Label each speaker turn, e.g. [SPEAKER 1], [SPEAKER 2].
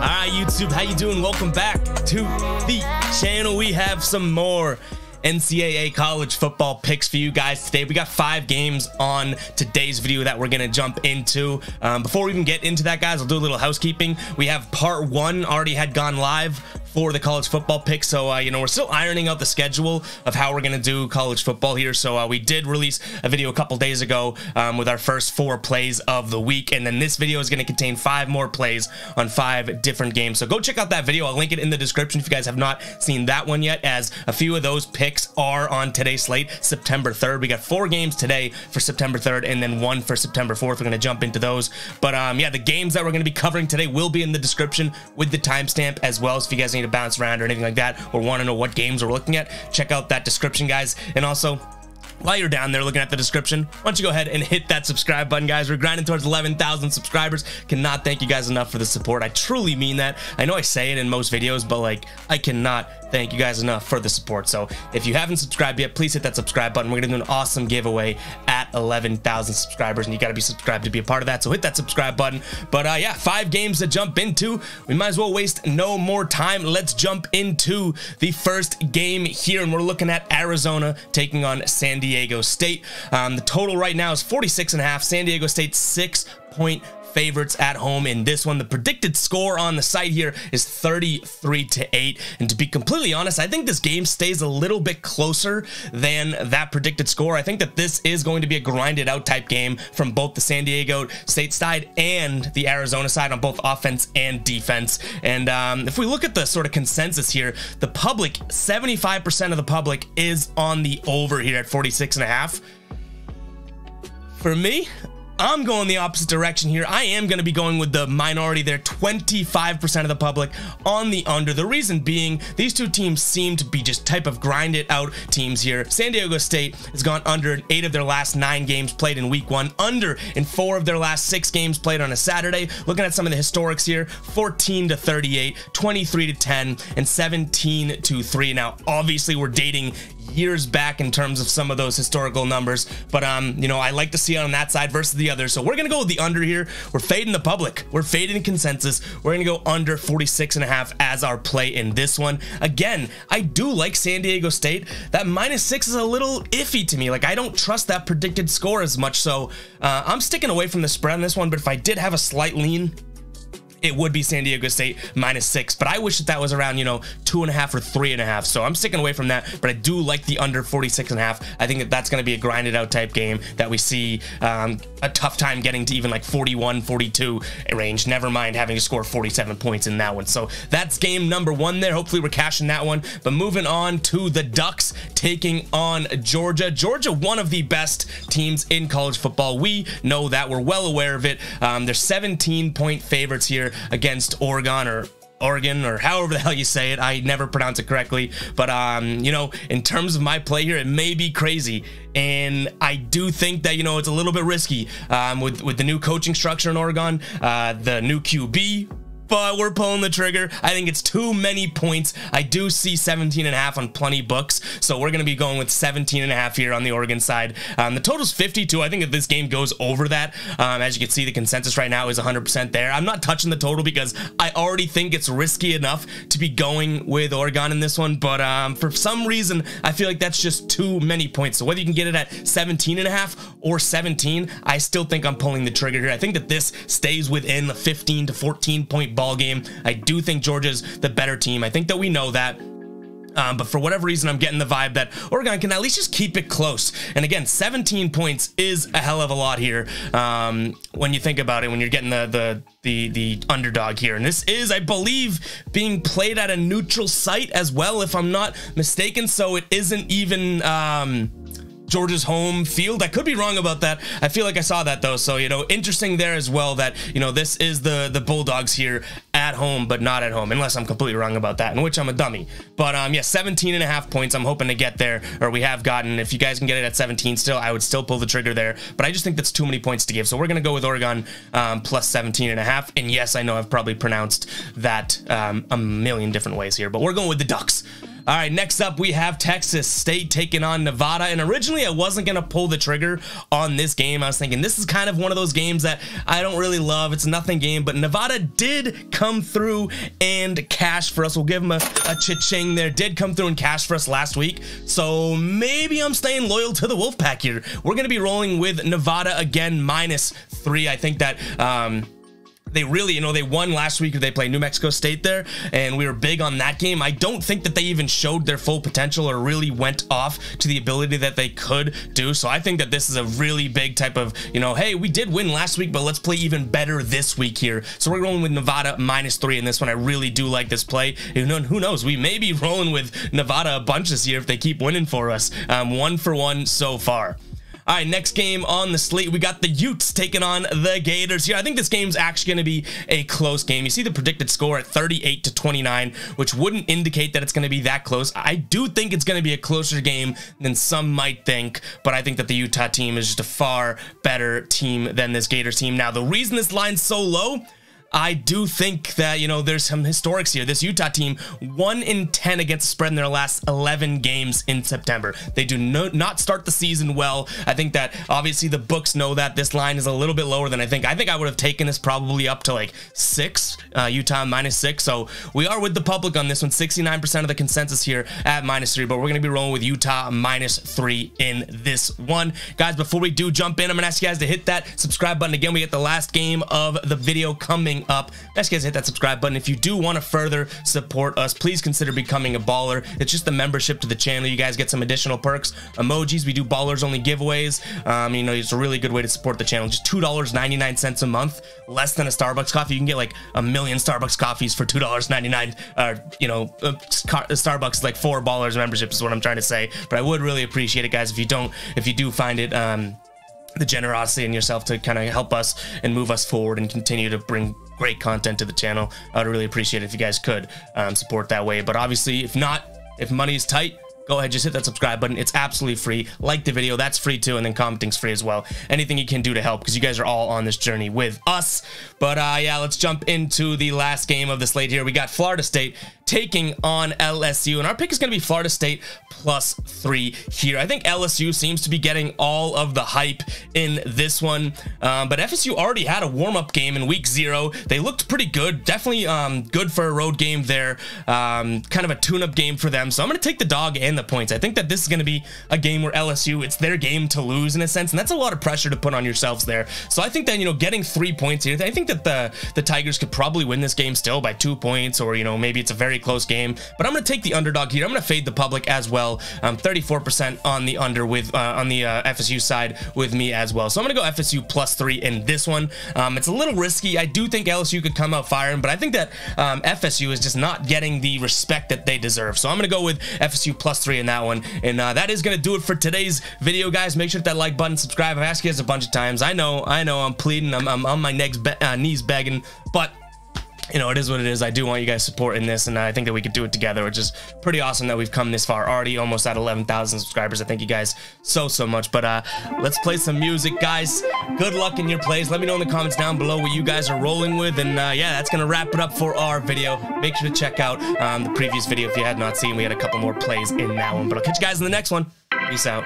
[SPEAKER 1] Alright, YouTube, how you doing? Welcome back to the channel. We have some more NCAA college football picks for you guys today. We got 5 games on today's video that we're gonna jump into. Before we even get into that, guys, I'll do a little housekeeping. We have part 1 already had gone live for the college football pick, so you know, we're still ironing out the schedule of how we're gonna do college football here. So we did release a video a couple days ago with our first 4 plays of the week, and then this video is gonna contain 5 more plays on 5 different games. So go check out that video. I'll link it in the description if you guys have not seen that one yet, as a few of those picks are on today's slate, September 3rd. We got 4 games today for September 3rd and then 1 for September 4th. We're gonna jump into those, but yeah, the games that we're gonna be covering today will be in the description with the timestamp as well. So if you guys need to bounce around or anything like that, or want to know what games we're looking at, check out that description, guys. And also, while you're down there looking at the description, why don't you go ahead and hit that subscribe button, guys. We're grinding towards 11,000 subscribers. Cannot thank you guys enough for the support. I truly mean that. I know I say it in most videos, but like, I cannot thank you guys enough for the support. So if you haven't subscribed yet, please hit that subscribe button. We're gonna do an awesome giveaway at 11,000 subscribers, and you gotta be subscribed to be a part of that. So hit that subscribe button. But yeah, 5 games to jump into. We might as well waste no more time. Let's jump into the first game here, and we're looking at Arizona taking on San Diego State. The total right now is 46.5. San Diego State 6-point favorites at home in this one. The predicted score on the site here is 33-8, and to be completely honest, I think this game stays a little bit closer than that predicted score. I think that this is going to be a grinded out type game from both the San Diego State side and the Arizona side on both offense and defense. And if we look at the sort of consensus here, the public, 75% of the public is on the over here at 46.5. For me, I'm going the opposite direction here. I am going to be going with the minority there, 25% of the public on the under. The reason being, these two teams seem to be just type of grind it out teams here. San Diego State has gone under in 8 of their last 9 games played in week 1, under in 4 of their last 6 games played on a Saturday. Looking at some of the historics here, 14-38, 23-10, and 17-3. Now, obviously, we're dating years back in terms of some of those historical numbers, but you know, I like to see it on that side versus the other. So we're gonna go with the under here. We're fading the public, we're fading consensus. We're gonna go under 46.5 as our play in this one. Again, I do like San Diego State. That -6 is a little iffy to me. Like, I don't trust that predicted score as much, so I'm sticking away from the spread on this one. But if I did have a slight lean, it would be San Diego State -6, but I wish that was around, you know, 2.5 or 3.5. So I'm sticking away from that, but I do like the under 46.5. I think that that's going to be a grinded out type game that we see a tough time getting to even like 41, 42 range. Never mind having to score 47 points in that one. So that's game number 1 there. Hopefully we're cashing that one. But moving on to the Ducks taking on Georgia. Georgia, one of the best teams in college football. We know that. We're well aware of it. They're 17-point favorites here against Oregon, or however the hell you say it. I never pronounce it correctly, but you know, in terms of my play here, it may be crazy, and I do think that, you know, it's a little bit risky with the new coaching structure in Oregon, the new QB, but we're pulling the trigger. I think it's too many points. I do see 17.5 on plenty books, so we're going to be going with 17.5 here on the Oregon side. The total's 52. I think if this game goes over that, as you can see, the consensus right now is 100% there. I'm not touching the total because I already think it's risky enough to be going with Oregon in this one, but for some reason, I feel like that's just too many points. So whether you can get it at 17.5 or 17, I still think I'm pulling the trigger here. I think that this stays within the 15 to 14 point ball game. I do think Georgia's the better team. I think that we know that. But for whatever reason, I'm getting the vibe that Oregon can at least just keep it close. And again, 17 points is a hell of a lot here when you think about it, when you're getting the underdog here. And this is, I believe, being played at a neutral site as well, if I'm not mistaken. So it isn't even Georgia's home field. I could be wrong about that. I feel like I saw that though. So, you know, interesting there as well that, you know, this is the Bulldogs here at home, but not at home, unless I'm completely wrong about that, in which I'm a dummy. But yeah, 17.5 points. I'm hoping to get there, or we have gotten. If you guys can get it at 17 still, I would still pull the trigger there, but I just think that's too many points to give. So we're going to go with Oregon plus 17.5. And yes, I know I've probably pronounced that a million different ways here, but we're going with the Ducks. All right, next up, we have Texas State taking on Nevada. And originally, I wasn't going to pull the trigger on this game. I was thinking this is kind of one of those games that I don't really love. It's a nothing game, but Nevada did come through and cash for us. We'll give them a cha-ching there. Did come through and cash for us last week. So maybe I'm staying loyal to the Wolfpack here. We're going to be rolling with Nevada again, -3. I think that... they really, they won last week. They played New Mexico State there, and we were big on that game. I don't think that they even showed their full potential or really went off to the ability that they could do. So I think that this is a really big type of, hey, we did win last week, but let's play even better this week here. So we're rolling with Nevada -3 in this one. I really do like this play. Who knows? We may be rolling with Nevada a bunch this year if they keep winning for us. 1-for-1 so far. All right, next game on the slate, we got the Utes taking on the Gators here. I think this game's actually going to be a close game. You see the predicted score at 38-29, which wouldn't indicate that it's going to be that close. I do think it's going to be a closer game than some might think, but I think that the Utah team is just a far better team than this Gators team. Now, the reason this line's so low, I do think that, there's some historics here. This Utah team, 1-10 against the spread in their last 11 games in September. They do not start the season well. I think that obviously the books know that this line is a little bit lower than I think. I think I would have taken this probably up to like 6, Utah -6. So we are with the public on this one. 69% of the consensus here at -3, but we're going to be rolling with Utah -3 in this one. Guys, before we do jump in, I'm going to ask you guys to hit that subscribe button. Again, we get the last game of the video coming up. Ask you guys to hit that subscribe button. If you do want to further support us, please consider becoming a baller. It's just a membership to the channel. You guys get some additional perks, emojis. We do ballers only giveaways. It's a really good way to support the channel. Just $2.99 a month, less than a Starbucks coffee. You can get like a million Starbucks coffees for $2.99. Starbucks is like 4 ballers memberships is what I'm trying to say. But I would really appreciate it, guys, if you do find it the generosity in yourself to kind of help us and move us forward and continue to bring great content to the channel. I would really appreciate it if you guys could support that way. But obviously, if not, if money is tight, go ahead, just hit that subscribe button. It's absolutely free. Like the video, that's free too, and then commenting's free as well. Anything you can do to help, because you guys are all on this journey with us. But yeah, let's jump into the last game of the slate here. We got Florida State taking on LSU, and our pick is going to be Florida State +3 here. I think LSU seems to be getting all of the hype in this one, but FSU already had a warm-up game in week 0. They looked pretty good, definitely good for a road game there, kind of a tune-up game for them. So I'm going to take the dog and the points. I think that this is going to be a game where LSU, it's their game to lose in a sense, and that's a lot of pressure to put on yourselves there. So I think that, getting 3 points here, I think that the Tigers could probably win this game still by 2 points, or, maybe it's a very close game, but I'm going to take the underdog here. I'm going to fade the public as well. 34% on the under with on the FSU side with me as well. So I'm going to go FSU +3 in this one. It's a little risky. I do think LSU could come out firing, but I think that FSU is just not getting the respect that they deserve. So I'm going to go with FSU +3 in that one. And that is going to do it for today's video, guys. Make sure to hit that like button, subscribe. I've asked you guys a bunch of times. I know I'm pleading. I'm on my knees begging, but it is what it is. I do want you guys supporting this, and I think that we could do it together, which is pretty awesome that we've come this far already, almost at 11,000 subscribers. I thank you guys so much. But let's play some music, guys. Good luck in your plays. Let me know in the comments down below what you guys are rolling with, and yeah, that's gonna wrap it up for our video. Make sure to check out the previous video if you had not seen. We had a couple more plays in that one, but I'll catch you guys in the next one. Peace out.